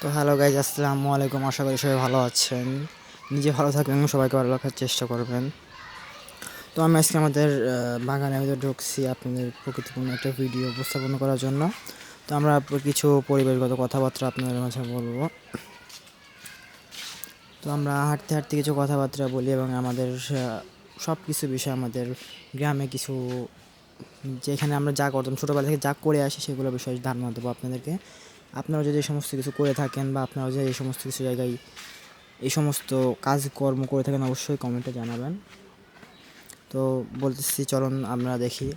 তো hello guys, আসসালামু আলাইকুম। আশা করি সবাই ভালো আছেন। নিজে ভালো থাকবেন এবং সবাইকে ভালো রাখার চেষ্টা করবেন। তো আমি আজকে আমাদের বাগানের ভিতরে ঢুকছি আপনাদের প্রকৃতিপূর্ণ একটা ভিডিও উপস্থাপন করার জন্য। তো আমরা কিছু পরিবেশগত কথাবার্তা আপনাদের মাঝে বলবো। তো আমরা হাঁটতে হাঁটতে কিছু কথাবার্তা বলি এবং আমাদের সব কিছু বিষয়, আমাদের গ্রামে কিছু যেখানে আমরা যা করতাম ছোটোবেলা থেকে যা করে আসি সেগুলো বিষয়ে ধারণা দেবো আপনাদেরকে। আপনারা যদি এই সমস্ত কিছু করে থাকেন বা আপনারা যদি এই সমস্ত কিছু জায়গায় এই সমস্ত কাজকর্ম করে থাকেন অবশ্যই কমেন্টে জানাবেন। তো বলতেছি চলুন আমরা দেখি।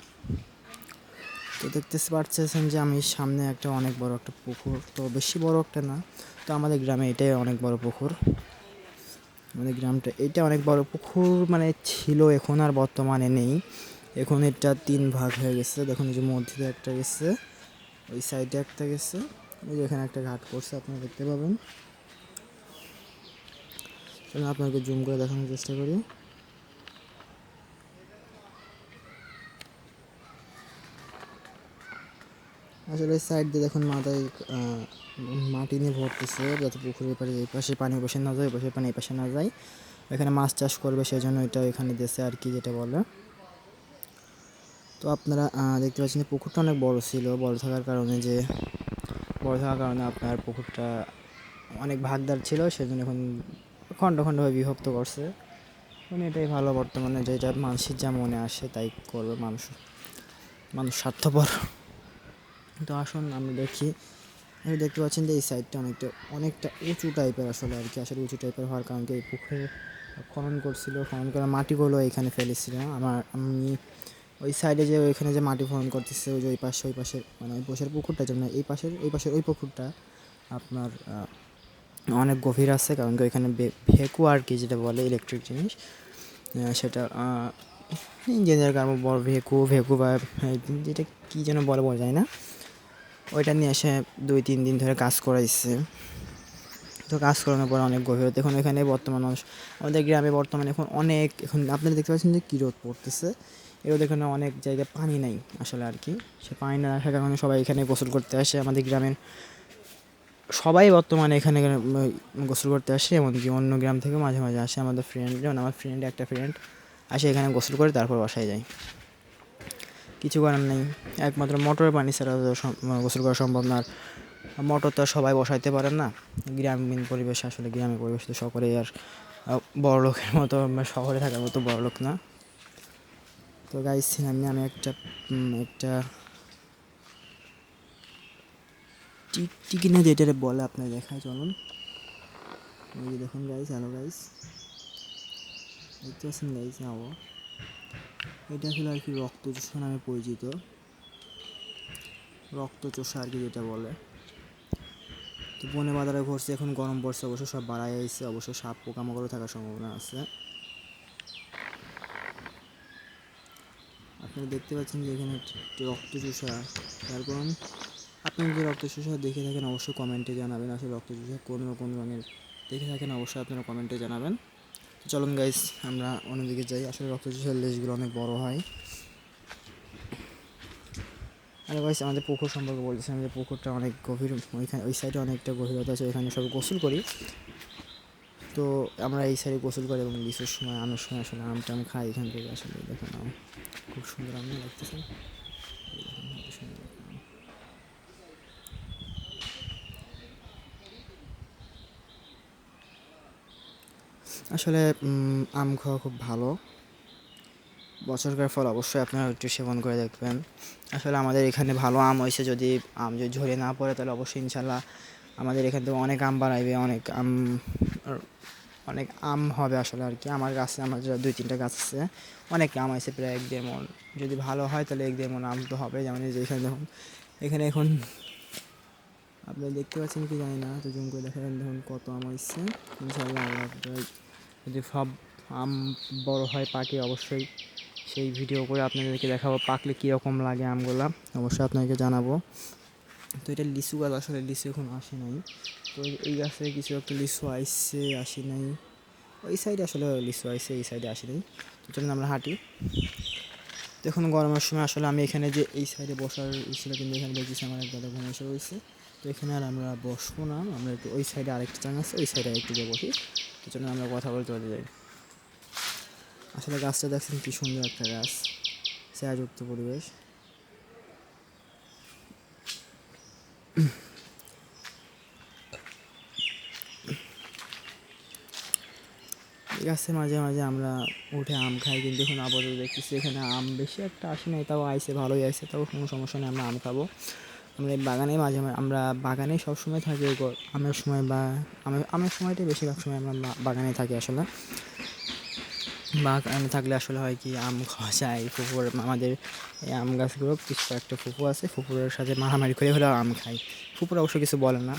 তো দেখতে পাচ্ছেন যে আমি সামনে একটা অনেক বড় একটা পুকুর, তো বেশি বড় একটা না, তো আমাদের গ্রামে এটাই অনেক বড় পুকুর। আমাদের গ্রামটা এটা অনেক বড় পুকুর মানে ছিল, এখন আর বর্তমানে নেই। এখন এটা 3 ভাগ হয়ে গেছে। দেখুন এই যে মধ্যে একটা গেছে, ওই সাইডে একটা গেছে, ওই যে এখানে একটা ঘাট করছে আপনারা দেখতে পাবেন। চলুন আপনাকে জুম করে দেখানোর চেষ্টা করি। আসলে সাইড দিয়ে দেখুন মাথায় মাটি নিয়ে ভরতেছে, যাতে পুকুরের পাড়ে এই পাশে পানি বসে না যায়, বসে পানি এই পাশে না যায়। এখানে মাছ চাষ করবে সেই জন্য এটা এখানে দেশে আর কি, যেটা বলে। তো আপনারা দেখতে পাচ্ছেন যে পুকুরটা অনেক বড় ছিল। বড় থাকার কারণে আপনার পুকুরটা অনেক ভাগদার ছিল, সেজন্য এখন খণ্ড খণ্ডভাবে বিভক্ত করছে। মানে এটাই ভালো, বর্তমানে যেটা মানুষের যা মনে আসে তাই করবে মানুষ। মানুষ স্বার্থপর। তো আসুন আমরা দেখি। আপনি দেখতে পাচ্ছেন যে এই সাইডটা অনেকটা উঁচু টাইপের আসলে আর কি। আসলে উঁচু টাইপের হওয়ার কারণে এই পুকুরে খনন করছিল, খনন করা মাটিগুলো এখানে ফেলেছিল। আমি ওই সাইডে যে ওইখানে যে মাটি খনন করতেছে, ওই যে ওই পাশে মানে ওই পাশের পুকুরটা জন্য এই পাশের ওই পুকুরটা আপনার অনেক গভীর আছে, কারণ কি ওইখানে ভেকু আর কি, যেটা বলে ইলেকট্রিক জিনিস, সেটা ইঞ্জিনিয়ার কারণ বড় ভেকু বা যেটা কী যেন বলে বোঝা যায় না, ওইটা নিয়ে এসে 2-3 দিন ধরে কাজ করাইছে। তো কাজ করানোর পর অনেক গভীরতা। এখন এখানে বর্তমান মানুষ আমাদের গ্রামে বর্তমানে এখন আপনারা দেখতে পাচ্ছেন যে কী রোদ পড়তেছে। এই রোদ এখানে অনেক জায়গায় পানি নাই আসলে আর কি। সে পানি না থাকার কারণে সবাই এখানে গোসল করতে আসে। আমাদের গ্রামের সবাই বর্তমানে এখানে গোসল করতে আসে, এমনকি অন্য গ্রাম থেকে মাঝে মাঝে আসে। আমাদের ফ্রেন্ড, যেমন আমার একটা ফ্রেন্ড আসে এখানে গোসল করে তারপর বাসায় যায়। কিছু করার নেই, একমাত্র মোটরের পানি ছাড়া তো গোসল করা সম্ভব না। আর মোটর তো সবাই বসাইতে পারেন না। গ্রামীণ পরিবেশ, আসলে গ্রামের পরিবেশ তো সকলেই আর বড়লোকের মতো শহরে থাকার মতো বড়লোক না। তো গাইস আমি একটা টিকিনে যেটা বলে আপনার দেখায়, চলুন। এই যে দেখুন গাইস, হ্যালো গাইস, দেখতে পাচ্ছেন গাইস? এটা আসলে আর কি রক্তচোষা নামে পরিচিত। রক্তচোষা আর কি যেটা বলে। তো বনে বাজারে ঘুরছে, এখন গরম পড়ছে, অবশ্য সব বাড়াই আইছে, অবশ্য সাপ পোকামাকড়ও থাকার সম্ভাবনা আছে। আপনারা দেখতে পাচ্ছেন যে এখানে রক্তচোষা। খেয়াল করুন, আপনি যদি রক্তচোষা দেখে থাকেন অবশ্যই কমেন্টে জানাবেন। আসলে রক্তচোষা কোন রঙের দেখে থাকেন অবশ্যই আপনারা কমেন্টে জানাবেন। তো চলুন গাইস আমরা অন্যদিকে যাই। আসলে রক্তচোষার লেজগুলো অনেক বড় হয়। আরে গাইস, আমাদের পুকুর সম্পর্কে বলতেছিলাম যে পুকুরটা অনেক গভীর, ওই সাইডে অনেকটা গভীরতা আছে, ওইখানে সব গোসল করি। তো আমরা এই সাইডে গোসল করি এবং লিচুর সময়, আমের সময় আসলে আমটা আমি খাই এখান থেকে। আসলে দেখুন আম খুব সুন্দর আম লাগতেছে। আসলে আম খাওয়া খুব ভালো, বছরকার ফল অবশ্যই আপনারা একটু সেবন করে দেখবেন। আসলে আমাদের এখানে ভালো আম হয়েছে, যদি আম যদি ঝরে না পড়ে তাহলে অবশ্যই ইনশাল্লাহ আমাদের এখান থেকে অনেক আম বাড়াইবে, অনেক আম হবে আসলে আর কি। আমার গাছে, আমার যা 2-3টা গাছ আছে, অনেক আম আছে, প্রায় 1-1.5 মণ। যদি ভালো হয় তাহলে 1-1.5 মণ আম তো হবে। যেমন এই যে এখানে দেখুন, এখানে এখন আপনারা দেখতে পাচ্ছেন কি জানি না, তো জুম করে দেখাবেন, দেখুন কত আম হয়েছে। ইনশাল্লাহ আল্লাহ যদি সব আম বড় হয়, পাকে, অবশ্যই সেই ভিডিও করে আপনাদেরকে দেখাবো পাকলে কীরকম লাগে আমগুলা, অবশ্যই আপনাদেরকে জানাবো। তো এটা লিচু গাছ, আসলে লিচু এখন আসে নাই। তো এই গাছে কিছু একটা লিচু আইসে, আসি নাই। ওই সাইডে আসলে লিচু আইসে, এই সাইডে আসি নাই। তো চলুন আমরা হাঁটি। দেখুন গরমের সময় আসলে আমি এখানে যে এই সাইডে বসার ছিল, কিন্তু এখানে দেখতেছি আমার এক দাদা ঘুমাইছে রয়েছে। তো এখানে আর আমরা বসবো না, আমরা একটু ওই সাইডে আরেকটা চাং আছে, ওই সাইডে একটু গিয়ে বসি, এই জন্য আমরা কথা বলতে বলতে যাই। আসলে গাছটা দেখছেন কি সুন্দর একটা গাছ, ছায়াযুক্ত পরিবেশ। গাছের মাঝে মাঝে আমরা উঠে আম খাই, কিন্তু এখন আপাতত দেখতেছি এখানে আম বেশি একটা আসে নাই, তাও আইসে, ভালোই আইসে, তাও কোনো সমস্যা নেই, আমরা আম খাবো। আমরা এই বাগানে মাঝে মাঝে আমরা বাগানে সবসময় থাকি, আমের সময় বা আমের সময়টাই বেশিরভাগ সময় আমরা বাগানে থাকি। আসলে বাগানে থাকলে আসলে হয় কি, আম খাওয়া যায়। পুকুর আমাদের এই আম গাছগুলো কিছু একটা পুকুর আছে, পুকুরের সাথে মারামারি করে হলেও আম খাই। পুকুর অবশ্য কিছু বলে না।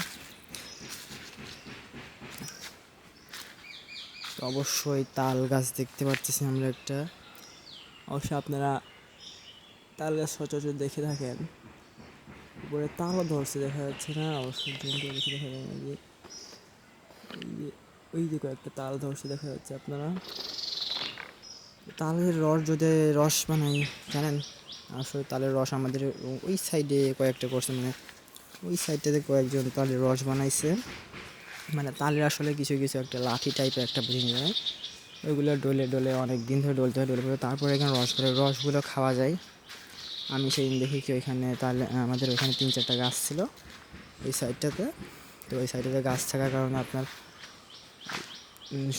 তো অবশ্যই তাল গাছ দেখতে পাচ্ছি আমরা একটা, অবশ্যই আপনারা তাল গাছ সচরাচর দেখে থাকেন, উপরে তালও ধরছে দেখা যাচ্ছে না, অবশ্যই দেখে দেখা যায় না যে ওই যে কয়েকটা তাল ধরছে দেখা যাচ্ছে। আপনারা তালের রস যদি রস বানাই জানেন, আসলে তালের রস আমাদের ওই সাইডে কয়েকটা করছে, মানে ওই সাইডটাতে কয়েকজন তালের রস বানাইছে, মানে তালের আসলে কিছু কিছু একটা লাঠি টাইপের একটা জিনিস হয়, ওইগুলো ডলে ডলে অনেক দিন ধরে ডলতে হয়, ডলে তারপরে এখানে রস করে, রসগুলো খাওয়া যায়। আমি সেই দিন দেখি কি ওইখানে তাহলে আমাদের ওইখানে 3-4টা গাছ ছিল ওই সাইডটাতে। তো ওই সাইডটাতে গাছ থাকার কারণে আপনার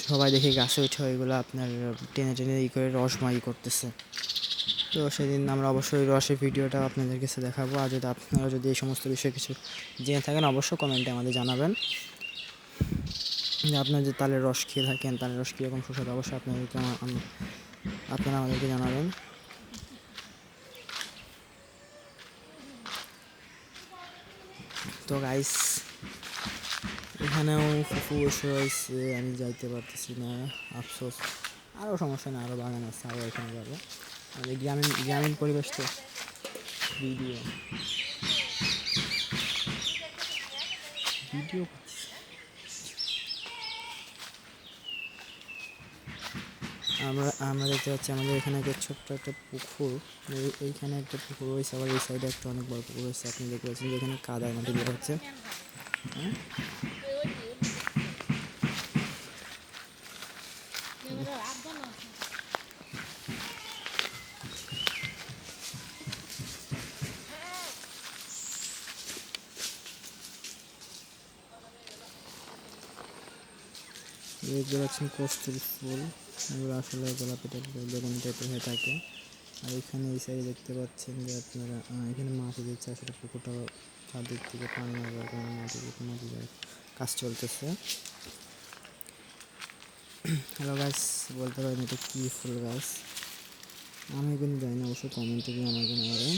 সবাই দেখি গাছে উঠে ওইগুলো আপনার টেনে টেনে করে রসমাই করতেছে। তো সেদিন আমরা অবশ্যই রসের ভিডিওটা আপনাদের কাছে দেখাবো। আর যদি আপনারা যদি এই সমস্ত বিষয়ে কিছু জেনে থাকেন অবশ্যই কমেন্টে আমাদের জানাবেন, যে আপনারা যে তালের রস খেয়ে থাকেন, তালের রস কীরকম সুস্বাদু, অবশ্যই আপনাদেরকে আপনারা আমাদেরকে জানাবেন। তো গাইস, এখানেও ফুফু বসে রয়েছে, আমি যাইতে পারতেছি না, আফসোস। আরও সমস্যা না, আরও বাগান আছে, আরও এখানে যাবো। আমাদের গ্রামীণ গ্রামীণ পরিবেশ তো। ভিডিও ভিডিও আমরা আমরা দেখতে পাচ্ছি আমাদের এখানে একটা ছোট্ট একটা পুকুর, এইখানে একটা পুকুর রয়েছে, আবার এই সাইডে একটা অনেক বড় পুকুর রয়েছে। আপনি দেখতে পাচ্ছেন যে এখানে কাদার মাটি বের হচ্ছে। দেখতে পাচ্ছেন কস্তুরি ফুল, এগুলো আসলে গোলাপি টাইপের বেগুনি টাইপের হয়ে থাকে। আর এখানে এই সাইডে দেখতে পাচ্ছেন যে আপনারা এখানে মাটি দিচ্ছে, আসলে পুকুরটা চারদিক থেকে পানি না যাওয়ার কারণে মাটি দেওয়ার কাজ চলতেছে। হ্যালো গাছ, বলতে পারেন এটা কী ফুল গাছ, আমি কিন্তু জানি না, অবশ্যই কমেন্টে দিয়ে আমাকে জানাবেন।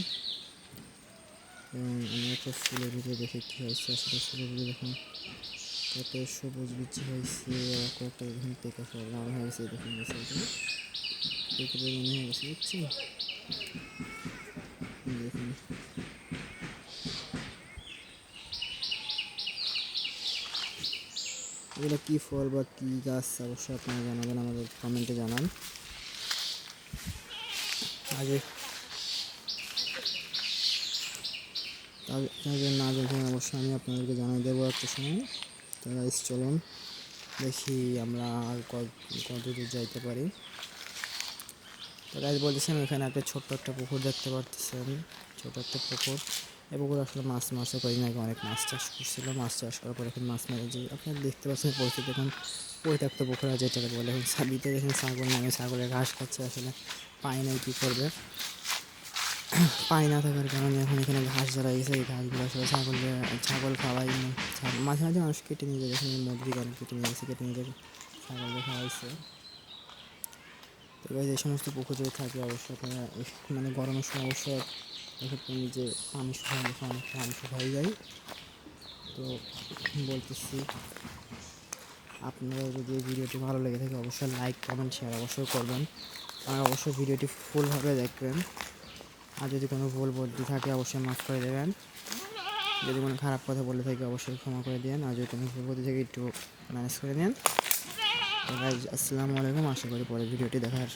এবং আমি একটা ফুলের ভিতরে দেখে কী হয়েছে, আসলে ফুলের ভিতরে দেখুন কত সবুজ বিচি হয়েছে, কয়েকটা দেখুন পেকে লাল হয়ে গেছে, দেখুন গেছে পেকে বেগুনি হয়ে গেছে, বুঝছি। দেখুন এগুলো কী ফল বা কী গাছ, অবশ্যই আপনারা জানাবেন, আমাদের কমেন্টে জানান। আগে তাদের না দেখুন অবশ্যই আমি আপনাদেরকে জানিয়ে দেবো একটা সময়। তো গাইস চলুন দেখি আমরা আর কত দূর যাইতে পারি। তো গাইস বলতেছেন এখানে একটা ছোট্ট একটা পুকুর দেখতে পারতেছেন, ছোট একটা পুকুর। এই পুকুর আসলে মাছে কয়েকদিন আগে অনেক মাছ চাষ করছিল, মাছ চাষ করার পর এখন মাছ মেরে যে আপনারা দেখতে পাচ্ছেন পরিস্থিতি, এখন পরিত্যক্ত পুকুর আছে যেটাকে বলে। এখন সাবিতে দেখেন ছাগল নামে, ছাগলের ঘাস খাচ্ছে, আসলে পায় নাই কী করবে, পানি না থাকার কারণে এখন এখানে ঘাস জ্বালা গেছে, এই ঘাসগুলো আসলে ছাগল খাওয়াই না। মাঝে মাঝে মানুষ কেটে নিয়ে যায়, দেখেন মুরগি অনেক কেটে নিয়ে গেছে, কেটে নিয়ে যায় ছাগলকে খাওয়াইছে। তো এই সমস্ত পুকুর যদি থাকে অবশ্যই আপনারা মানে গরমের সময় অবশ্যই দেখেন যে পানি শুকানো দেখে অনেক পানি শুকাই যায়। তো বলতেছি আপনারা যদি এই ভিডিওটি ভালো লেগে থাকে অবশ্যই লাইক কমেন্ট শেয়ার অবশ্যই করবেন, আর অবশ্যই ভিডিওটি ফুলভাবে দেখবেন। আর যদি কোনো ভুল বুদ্ধি থাকে অবশ্যই মাফ করে দেবেন, যদি কোনো খারাপ কথা বলে থাকি অবশ্যই ক্ষমা করে দেন, আর যদি কোনো ভুল বুদ্ধি থেকে একটু ম্যানেজ করে দেন। তো গাইস আসসালামু আলাইকুম, আশা করি পরে ভিডিওটি দেখার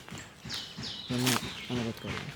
জন্য অনুরোধ করবেন।